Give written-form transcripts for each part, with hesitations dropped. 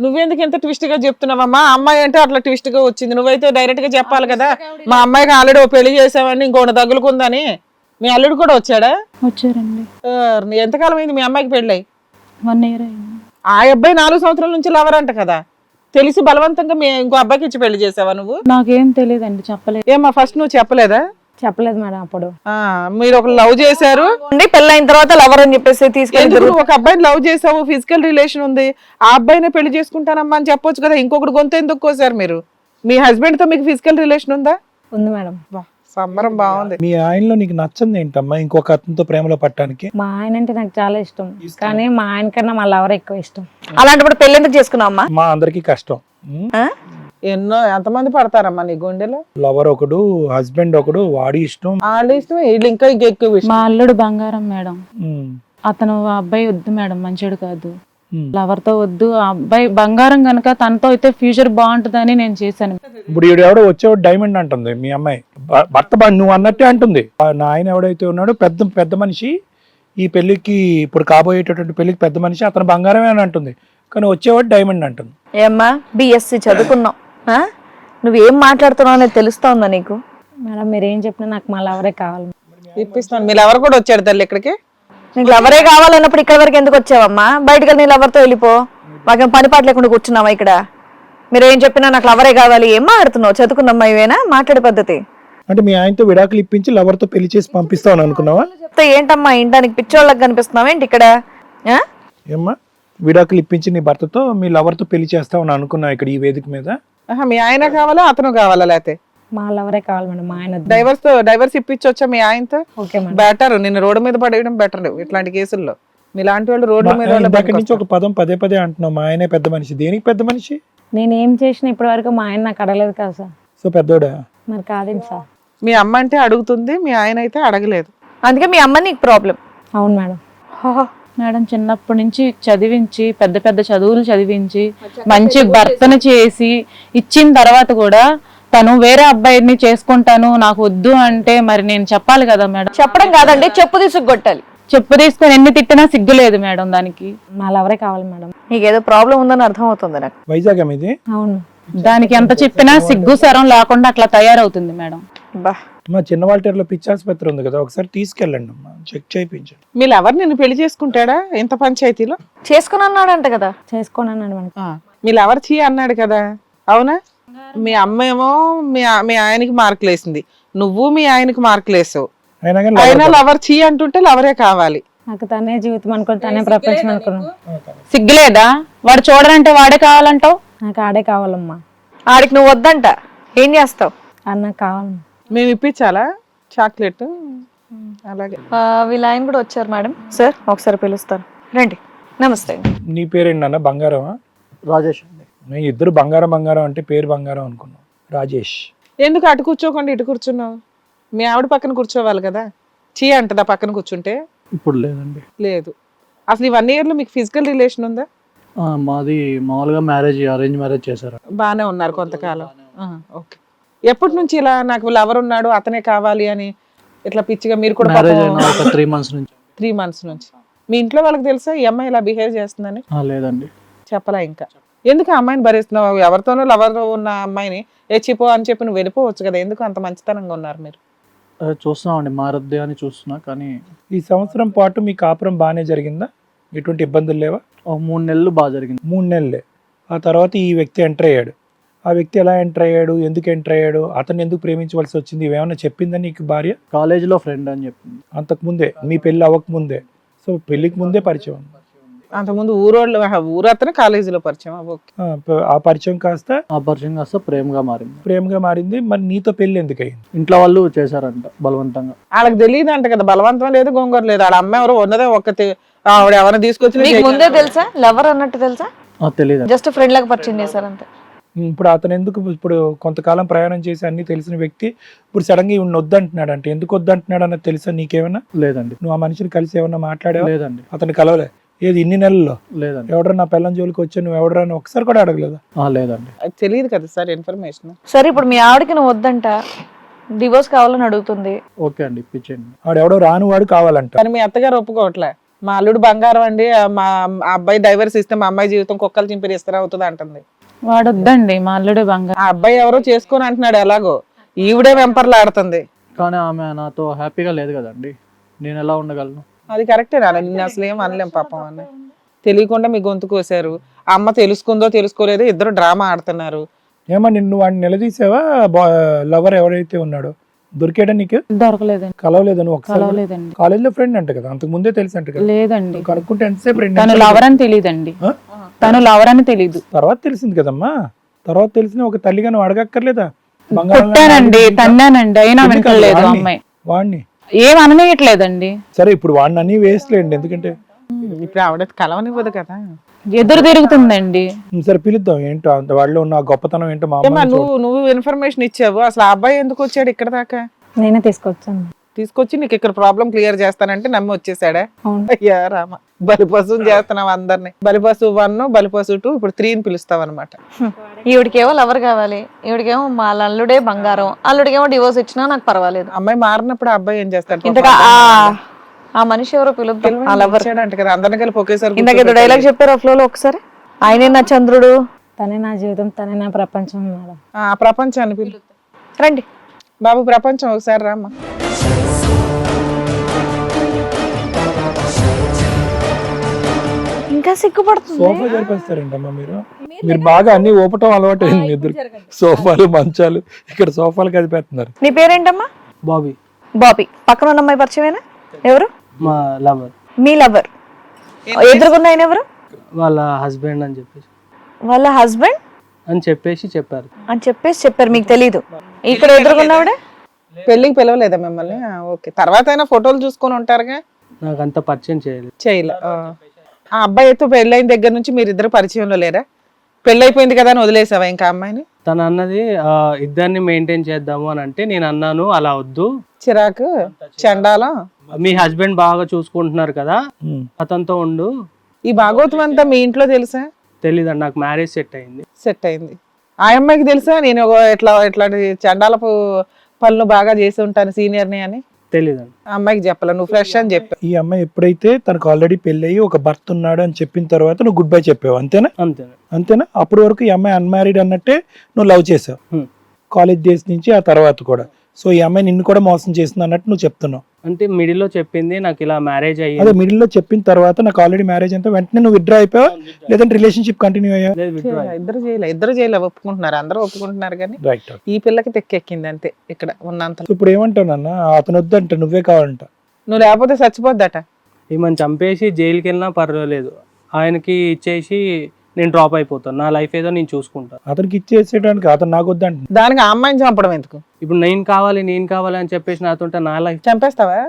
నువ్వెందుకు ఎంత ట్విస్ట్ గా చెప్తున్నావమ్మా? అమ్మాయి అంటే అట్లా ట్విస్ట్ గా వచ్చింది, నువ్వైతే డైరెక్ట్ గా చెప్పాలి కదా. మా అమ్మాయికి ఆల్రెడీ పెళ్లి చేసావని ఇంకోటి తగులుకుందని. మీ అల్లుడు కూడా వచ్చాడా? వచ్చారండి. ఎంతకాలం అయింది మీ అమ్మాయికి పెళ్ళి? 1 year అయింది. ఆ అబ్బాయి 4 సంవత్సరాల నుంచి లవర్ అంట కదా. తెలిసి బలవంతంగా ఇంకో అబ్బాయికి ఇచ్చి పెళ్లి చేసావా నువ్వు? నాకేం తెలియదండి, చెప్పలేదు. ఏమా ఫస్ట్ నువ్వు చెప్పలేదా? చెప్పలేదు మేడం. అప్పుడు మీరు ఒక లవ్ చేశారు, పెళ్ళైన తర్వాత లవర్ అని చెప్పేసి తీసుకెళ్ళి నువ్వు ఒక అబ్బాయిని లవ్ చేసావు, ఫిజికల్ రిలేషన్ ఉంది, ఆ అబ్బాయినే పెళ్లి చేసుకుంటానమ్మా అని చెప్పొచ్చు కదా. ఇంకొకటి గొంతు ఎందుకు కోసారు మీరు? మీ హస్బెండ్ తో మీకు ఫిజికల్ రిలేషన్ ఉందా? ఉంది మేడం. సంబరం బాగుంది. మీ ఆయనలో నీకు నచ్చంది ఏంటమ్మా ఇంకొక అతనితో ప్రేమలో పట్టడానికి? మా ఆయన అంటే నాకు చాలా ఇష్టం, కానీ మా ఆయన కన్నా మా లవర్ ఎక్కువ ఇష్టం. అలాంటప్పుడు పెళ్లి ఎందుకు చేసుకున్నావు అమ్మా? మా అందరికి కష్టం. ఎంతమంది పడతారమ్మా నీ గుండెలో? లవర్ ఒకడు, హస్బెండ్ ఒకడు, వాడి ఇష్టం, వాళ్ళ ఇష్టం, వీళ్ళు ఇంకా ఎక్కువ ఇష్టం. మా అల్లుడు బంగారం మేడం. ఉమ్, అతను ఆ అబ్బాయి వద్దు మేడం, మంచిడు కాదు, ఉమ్. లవర్ తో వద్దు. ఆ అబ్బాయి బంగారం గనక తనతో అయితే ఫ్యూచర్ బాగుంటుందని నేను చేశాను. ఇప్పుడు ఈడు ఎవడో వచ్చేవాడు డైమండ్ అంటుంది మీ అమ్మాయి. భర్త నువ్వు అన్నట్టే అంటుంది. నా ఆయన ఎవడైతే ఉన్నాడో పెద్ద పెద్ద మనిషి, ఈ పెళ్లికి ఇప్పుడు కాబోయేటటువంటి పెళ్లికి పెద్ద మనిషి, అతను బంగారమే అని అంటుంది, కానీ వచ్చేవాడు డైమండ్ అంటుంది. ఏమ్మా బిఎస్సి చదువుకున్నావు, నువ్వేం మాట్లాడుతున్నావు అనేది తెలుస్తోందా నీకు? మేడం మీరు ఏం చెప్పినా నాకు మా లవరే కావాలి. ఇప్పిస్తాను. మీరు ఎవరు కూడా వచ్చాడు తల్లి ఇక్కడికి? నీకు లవరే కావాలన్నప్పుడు ఇక్కడ వరకు ఎందుకు వచ్చావమ్మా? బయటకు వెళ్ళి నీ లవర్తో వెళ్ళిపో. మాకేం పని పాట లేకుండా కూర్చున్నావా ఇక్కడ? మీరు ఏం చెప్పినా నాకు లవరే కావాలి. ఏం మాట్లాడుతున్నావు? చదువుకున్నమ్మా ఇవేనా మాట్లాడే పద్ధతి? అంటే మీ ఆయనతో విడాకులు ఇప్పించి లవర్తో పెళ్లి చేసి పంపిస్తావని అనుకున్నావా? చెప్తే ఏంటమ్మా ఇంటానికి పిచ్చోళ్ళకి కనిపిస్తున్నావా ఏంటి ఇక్కడ? ఏమ్మా విడాకులు ఇప్పించి నీ భర్తతో మీ లవర్తో పెళ్లి చేస్తావని అనుకున్నావు ఇక్కడ ఈ వేదిక మీద? మీ ఆయన కావాలా అతను కావాలా? లేకపోతే మా లవరే కావాలి మేడం. మా ఆయన డైవర్స్ ఇప్పించొచ్చా మీ ఆయనతో? Okay madam. బెటర్. నిన్ను రోడ్డు మీద పడేయడం బెటర్ ఇట్లాంటి కేసుల్లో. మీలాంటి వాళ్ళు రోడ్ల మీద ఇందాక నుంచి ఒక పదం పదే పదే అంటున్నావు, మా ఆయనే పెద్ద మనిషి. దేనికి పెద్ద మనిషి? నేను ఏం చేసినా ఇప్పటి వరకు మా ఆయన నాకు అడగలేదు కదా సార్. సో పెద్దోడా? మరి కాదేంటి సార్? మీ అమ్మ అంటే అడుగుతుంది, మీ ఆయన అయితే అడగలేదు. అందుకే మీ అమ్మ నీకు ప్రాబ్లం. అవును మేడం. మేడం చిన్నప్పటి నుంచి చదివించి పెద్ద పెద్ద చదువులు చదివించి మంచి భర్తను చేసి ఇచ్చిన తర్వాత కూడా తను వేరే అబ్బాయిని చేసుకుంటాను నాకు వద్దు అంటే మరి నేను చెప్పాలి కదా మేడం. చెప్పడం కాదండి, చెప్పు తీసుకొట్టాలి. చెప్పు తీసుకొని ఎన్ని తిట్టినా సిగ్గు లేదు మేడం దానికి. మా లవరే కావాలి మేడం. నీకు ఏదో ప్రాబ్లం ఉందని అర్థం అవుతుంది నాకు. వైజాగ్ ఇది? అవును. దానికి ఎంత చెప్పినా సిగ్గు సరం లేకుండా అట్లా తయారవుతుంది మేడం. బా మా చిన్న వాల్టేరులో పిచ్చి ఆసుపత్రి ఉంది కదా, ఒకసారి తీసుకెళ్ళండి అమ్మా, చెక్ చేయించండి. మీరు ఎవరు నిన్ను పెళ్లి చేసుకుంటాడా ఇంత పంచాయతీలో? చేసుకుని అన్నాడంట కదా. చేసుకోనన్నాడు మేడం. మీరు ఎవరు చీ అన్నాడు కదా, అవునా? మీ అమ్మ ఏమో మీ ఆయనకి మార్కులు వేసింది, నువ్వు మీ ఆయనకి మార్కులు వేసావు. అయినా కానీ అయినా లవర్ చీ అంటుంటే లవరే కావాలి. నాకు తనే జీవితం అనుకుని తనే ప్రపంచం అనుకున్నాను. సిగ్గులేదా? వాడు చూడరంటే వాడే కావాలంటావు? నాకు ఆడే కావాలమ్మా. ఆడికి నువ్వు వద్దంట ఏం చేస్తావు? అన్న కావాలి. మేము ఇప్పించాలా చాక్లెట్? అలాగే. వీళ్ళ ఆయన కూడా వచ్చారు మేడం. సార్ ఒకసారి పిలుస్తారు, రండి. నమస్తే అండి. నీ పేరేంటి అన్న? బంగారమా? రాజేష్ అండి. నేను ఇద్దరు బంగారం బంగారం అంటే పేరు బంగారం అనుకున్నాను. రాజేష్. ఎందుకు అటు కూర్చోకుండా ఇటు కూర్చున్నావు? మీ ఆవిడ పక్కన కూర్చోవాలి కదా. చీ అంటదా పక్కన కూర్చుంటే? ఇప్పుడు లేదండి. లేదు. అసలు ఈ 1 year లో మీకు ఫిజికల్ రిలేషన్ ఉందా? మాది మామూలుగా అరేంజ్ మ్యారేజ్ చేశారు. బాగానే ఉన్నారు కొంతకాలం. ఓకే. ఎప్పటి నుంచి ఇలా నాకు లవర్ ఉన్నాడు అతనే కావాలి అని ఇట్లా పిచ్చిగా మీరు కూడా? మ్యారేజ్ అయిన ఒక 3 months నుంచి. 3 months నుంచి. మీ ఇంట్లో వాళ్ళకి తెలుసా ఈ అమ్మాయి ఇలా బిహేవ్ చేస్తుందని? లేదండి. చెప్పలా ఇంకా? ఎందుకు ఆ అమ్మాయిని భరిస్తున్నావు? ఎవరితోనో లవర్ ఉన్న అమ్మాయిని ఎచ్చిపో అని చెప్పి నువ్వు వెళ్ళిపోవచ్చు కదా. ఎందుకు అంత మంచితనంగా ఉన్నారు మీరు? చూస్తున్నామండి, మారద్దే అని చూస్తున్నా. కానీ ఈ సంవత్సరం పాటు మీ కాపురం బాగానే జరిగిందా? ఎటువంటి ఇబ్బందులు లేవా? 3 నెలలు బాగా జరిగింది. 3 నెలలే. ఆ తర్వాత ఈ వ్యక్తి ఎంటర్ అయ్యాడు. ఆ వ్యక్తి ఎలా ఎంటర్ అయ్యాడు, ఎందుకు ఎంటర్ అయ్యాడు, అతను ఎందుకు ప్రేమించవలసి వచ్చింది, ఇవేమన్నా చెప్పిందా నీకు భార్య? కాలేజీలో ఫ్రెండ్ అని చెప్పింది. అంతకుముందే, మీ పెళ్ళి అవ్వకముందే? సో పెళ్లికి ముందే పరిచయం? అంతకుముందు ఊరు అతను కాలేజీలో పరిచయం? ఆ పరిచయం కాస్త ప్రేమగా మారింది. మరి నీతో పెళ్లి ఎందుకు అయింది? ఇంట్లో వాళ్ళు చేశారంట బలవంతంగా. వాళ్ళకి తెలియదు అంట కదా, బలవంతం లేదు గోంగూర లేదు. వాళ్ళ అమ్మ ఎవరు ఉన్నదే ఒక్కతే, ఆవిడ ఎవరైనా తీసుకొచ్చి. మీకు ముందే తెలుసా లవర్ అన్నట్టు? తెలుసా? తెలియదు. జస్ట్ ఫ్రెండ్ లాగా పరిచయం చేశారంతే. ఇప్పుడు అతను ఎందుకు, ఇప్పుడు కొంతకాలం ప్రయాణం చేసి అన్ని తెలిసిన వ్యక్తి ఇప్పుడు సడన్ గా ఇవి వద్దంటున్నాడు అంటే ఎందుకు వద్దంటున్నాడు అన్నది తెలుసా నీకేమన్నా? లేదండి. నువ్వు ఆ మనిషిని కలిసి ఏమన్నా మాట్లాడావా? లేదండి. అతను కలవలే? ఏది ఇన్ని నెలల్లో? లేదండి. ఎవడరా నా పిల్లని జోలికి వచ్చా, నువ్వు ఎవడరా అని ఒకసారి కూడా అడగలేదా? లేదండి. తెలియదు కదా సార్ ఇన్ఫర్మేషన్. సరే ఇప్పుడు మీ ఆవిడకి నువ్వు వద్దంట, డివోర్స్ కావాలని అడుగుతుంది. ఓకే అండి, ఇప్పించండి. ఆడెవడో రాని వాడు కావాలంట. కానీ మీ అత్తగారు ఒప్పుకోవట్లే. మా అల్లుడు బంగారం అండి, మా అబ్బాయి డైవర్స్ ఇస్తే మా అమ్మాయి జీవితం కుక్కలు చింపిరి ఇస్తరా అవుతుంది అంటుంది. వాడొద్దండి, మా అల్లుడే బంగారం. ఆ అబ్బాయి ఎవరో చేసుకొని అంటున్నాడు, ఎలాగో ఈవిడే వెంపర్లాడుతుంది. కానీ ఆమె నాతో హ్యాపీగా లేదు కదండి, నేను ఎలా ఉండగలను? అది కరెక్టే నాన్న, నిన్ను అసలు ఏం అనలేం పాపం అని. తెలియకుండా మీ గొంతు కోసారు. అమ్మ తెలుసుకుందో తెలుసుకోలేదో ఇద్దరు డ్రామా ఆడుతున్నారు. ఏమో నిన్ను వాడిని నిలదీసావా? లవర్ ఎవరైతే ఉన్నాడో దొరికాడా నీకు? దొరకలేదండి. కలవలేదు నువ్వు ఒకసారి? కలవలేదండి. కాలేజీలో ఫ్రెండ్ అంట కదా, అంతకు ముందే తెలుసు అంట కదా? లేదండి. నువ్వు కనుక్కుంటే ఎంతసేపు తను లవర్ అని తెలియదండి. తను లవర్ అని తెలీదు. తర్వాత తెలిసింది కదమ్మా, తర్వాత తెలిసిన ఒక తల్లిగా నువ్వు అడగక్కర్లేదా? కొట్టానండి, తన్నానండి, అయినా వింటలేదు అమ్మాయి. వాడిని ఏం అననీయట్లేదండి. సరే ఇప్పుడు వాడిని అన్ని వేస్ట్లేండి, ఎందుకంటే ఇప్పుడు ఆవిడ కలవనివ్వదు కదా, ఎదురు తిరుగుతుందండి. సరే పిలుద్దాం, ఏంటో అంత వాళ్ళలో ఉన్న గొప్పతనం ఏంటో. మా ఏమ్మా, నువ్వు ఇన్ఫర్మేషన్ ఇచ్చావు, అసలు ఆ అబ్బాయి ఎందుకు వచ్చాడు ఇక్కడ దాకా? నేనే తీసుకొచ్చాను. తీసుకొచ్చి నీకు ఇక్కడ ప్రాబ్లం క్లియర్ చేస్తానంటే నమ్మి వచ్చేసాడా? అవును. అయ్యా రామ, బలిపశువుని చేస్తున్నావు అందరినీ. బలిపశువు 1, బలిపశువు 2, ఇప్పుడు 3 పిలుస్తావు అనమాట. ఈవిడికేమో లవర్ కావాలి, ఈవిడికేమో మా అల్లుడే బంగారం, అల్లుడికేమో డివోర్స్ ఇచ్చినా నాకు పర్వాలేదు. అమ్మాయి మారినప్పుడు ఆ అబ్బాయి ఏం చేస్తాడు? ఇంతగా ఆ మనిషి ఎవరో పిలుద్దాం. ఆ లవర్ అంట కదా, అందరిని కలిపి ఒకేసారి ఇందాక ఏదో డైలాగ్ చెప్పారు ఆ ఫ్లోలో ఒకసారి. ఆయనే నా చంద్రుడు, తనే నా జీవితం, తనే నా ప్రపంచం మేడం. ఆ ప్రపంచాన్ని పిలు. రండి బాబు, ప్రపంచం ఒకసారి రామ్మా. ఇంకా సిగ్గుపడుతుంది. సోఫా జరిపేస్తారేంటమ్మా మీరు? మీరు బాగా అన్ని ఊపటం అలవాటు అయింది మీ ఇద్దరు. సోఫాలు మంచాలు ఇక్కడ సోఫాలు కదిపేస్తున్నారు. నీ పేరేంటమ్మా? బాబీ. బాబీ. పక్కన ఉన్న అమ్మాయి పరిచయమేనా? ఎవరు? మా లవర్. మీ లవర్. ఎదురుగున్న ఆయన ఎవరు? వాళ్ళ హస్బెండ్ అని చెప్పేసి. వాళ్ళ హస్బెండ్ అని చెప్పారు. అని చెప్పారు, మీకు తెలీదు. ఇక్కడ ఎదురుగున్నావిడ పెళ్ళికి పిలవలేదా మిమ్మల్ని? ఓకే, తర్వాత అయినా ఫోటోలు చూసుకొని ఉంటారుగా. నాకు అంత పరిచయం చేయలే. ఆ అబ్బాయితో పెళ్ళైన దగ్గర నుంచి మీరు ఇద్దరు పరిచయంలో లేరా? పెళ్ళైపోయింది కదా అని వదిలేసావా ఇంకా అమ్మాయిని? తను అన్నది ఇద్దరిని మెయింటైన్ చేద్దాము అని అంటే నేను అన్నాను అలా వద్దు, చిరాకు, చండాలం. మీ హస్బెండ్ బాగా చూసుకుంటున్నారు కదా, అతనితో ఉండు. ఈ భాగవతం అంతా మీ ఇంట్లో తెలుసా? తెలీదండి, నాకు మ్యారేజ్ సెట్ అయింది. సెట్ అయింది. ఆ అమ్మాయికి తెలుసా నేను ఇట్లాంటి చండాలపు పనులు బాగా చేసి ఉంటాను సీనియర్ని అని? తెలీదండి. ఆ అమ్మాయికి చెప్పాల, నువ్వు ఫ్రెష్ అని చెప్పా. ఈ అమ్మాయి ఎప్పుడైతే తనకు ఆల్రెడీ పెళ్ళయి ఒక భర్త ఉన్నాడు అని చెప్పిన తర్వాత నువ్వు గుడ్ బై చెప్పావు, అంతేనా? అంతేనా? అప్పటి వరకు ఈ అమ్మాయి అన్మ్యారీడ్ అన్నట్టే నువ్వు లవ్ చేసావు కాలేజ్ డేస్ నుంచి, ఆ తర్వాత కూడా. సో ఈ అమ్మాయి నిన్ను కూడా మోసం చేసింది అన్నట్టు నువ్వు చెప్తున్నావు. అంటే మిడిల్ లో చెప్పింది నాకు ఇలా మ్యారేజ్ అయ్యింది. అదే మిడిల్ లో చెప్పిన తర్వాత నాకు ఆల్రెడీ మ్యారేజ్ అంటే వెంటనే నువ్వు విత్డ్రా అయిపోయావా, లేదంటే రిలేషన్షిప్ కంటిన్యూ అయ్యా? ఇద్దరు చేయలే ఒప్పుకుంటున్నారు, అందరూ ఒప్పుకుంటున్నారు. కానీ రైట్, ఈ పిల్లకి తెక్కెక్కింది అంతే ఇక్కడ ఉన్నంత. ఇప్పుడు ఏమంటావు నాన్న? అతను వద్దంట, నువ్వే కావాలంట. నువ్వు లేకపోతే చచ్చిపోద్దట. ఈమెను చంపేసి జైలుకి వెళ్ళినా పర్వాలేదు, ఆయనకి ఇచ్చేసి నేను డ్రాప్ అయిపోతాను, నా లైఫ్ ఏదో నేను చూసుకుంటాను. అతనికి ఇచ్చేసేయడానికి అతను నాకు వద్దంట. దానికి ఆ అమ్మాయిని చంపడం ఎందుకు? ఇప్పుడు నేను కావాలి అని చెప్పేసి నాతో నా లైఫ్ చంపేస్తావా?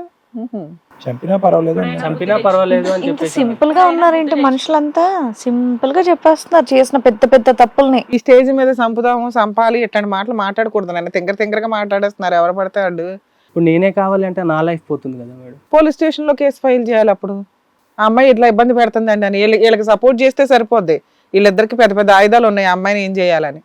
చంపినా పర్వాలేదు అని ఇంత చెప్పేసి సింపుల్ గా ఉన్నారేంటి మనుషులంతా? సింపుల్ గా చెప్పేస్తున్నారు చేసిన పెద్ద పెద్ద తప్పుల్ని. ఈ స్టేజ్ మీద చంపుదాము, చంపాలి ఇట్లాంటి మాటలు మాట్లాడకూడదు. నన్ను తింగరగా మాట్లాడేస్తున్నారు ఎవరు పడతాడు. ఇప్పుడు నేనే కావాలి అంటే నా లైఫ్ పోతుంది కదా మేడం. పోలీస్ స్టేషన్ లో కేసు ఫైల్ చేయాలి. అప్పుడు ఆ అమ్మాయి ఇట్లా ఇబ్బంది పెడుతుందండి అని వీళ్ళకి సపోర్ట్ చేస్తే సరిపోద్ది. వీళ్ళిద్దరికి పెద్ద పెద్ద ఆయుధాలు ఉన్నాయి, ఆ అమ్మాయిని ఏం చేయాలని.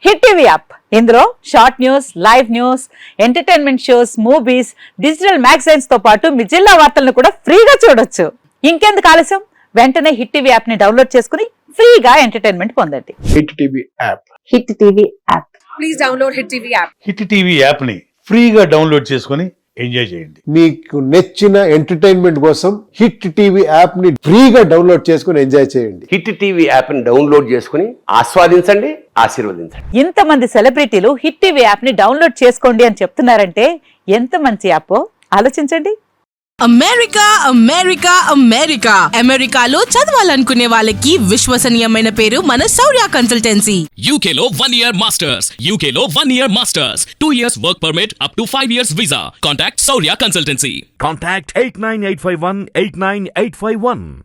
హిట్ టీవీ యాప్, ఇందులో short news, live news, entertainment shows, movies, digital magazines తో పాటు మీ జిల్లా వార్తలను కూడా ఫ్రీగా చూడొచ్చు. ఇంకెందుకు ఆలస్యం, వెంటనే హిట్ టీవీ యాప్ ని డౌన్లోడ్ చేసుకుని ఫ్రీగా ఎంటర్టైన్మెంట్ పొందండి. Hit TV app. Hit TV app. Please download hit TV app. Hit TV app ని ఫ్రీగా డౌన్లోడ్ చేసుకొని ఎంజాయ్ చేయండి. మీకు నచ్చిన ఎంటర్టైన్మెంట్ కోసం హిట్ టీవీ యాప్ ని ఫ్రీగా డౌన్లోడ్ చేసుకుని ఎంజాయ్ చేయండి. హిట్ టీవీ యాప్ ని డౌన్లోడ్ చేసుకుని ఆస్వాదించండి, ఆశీర్వదించండి. ఇంతమంది సెలబ్రిటీలు హిట్ టీవీ యాప్ ని డౌన్లోడ్ చేసుకోండి అని చెప్తున్నారంటే ఎంత మంచి యాప్ ఆలోచించండి. అమెరికాలో చదవాలనుకునే వాళ్ళకి విశ్వసనీయమైన పేరు మన శౌర్య consultancy. UKలో 1 year masters. 2 years work permit up to 5 years visa. Contact Saurya Consultancy. Contact 89851 89851.